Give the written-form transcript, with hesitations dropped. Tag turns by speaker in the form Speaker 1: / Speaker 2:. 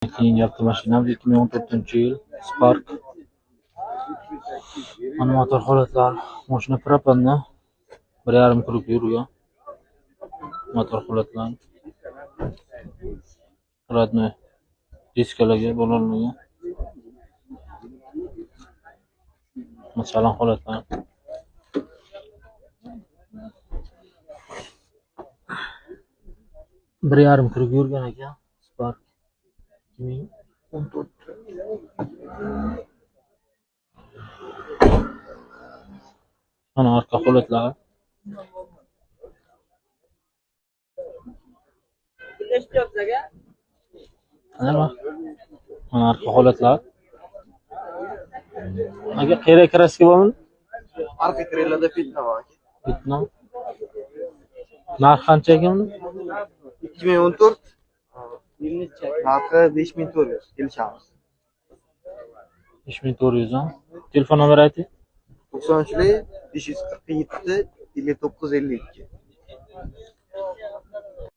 Speaker 1: Keyingi avtomashinamiz 2014-yil Spark. Motor holatlar. Mashina propanni 1,5 kg yurgan. Motor holatlar. Radnoy diskalarga bo'lingan. Masalan holatlar. Bir yarim kg yurgan ekan Spark 2014. Ana arka holatlar. Ana arka holatlar. Aga qere kraska bormi?
Speaker 2: Arka krelada fitna bor.
Speaker 1: Fitna. Narx qancha ekan uni?
Speaker 2: 2014 narxi 5400 kelishamiz.
Speaker 1: 5400 ha. Telefon nomer ayting.
Speaker 2: 93 547 59 52.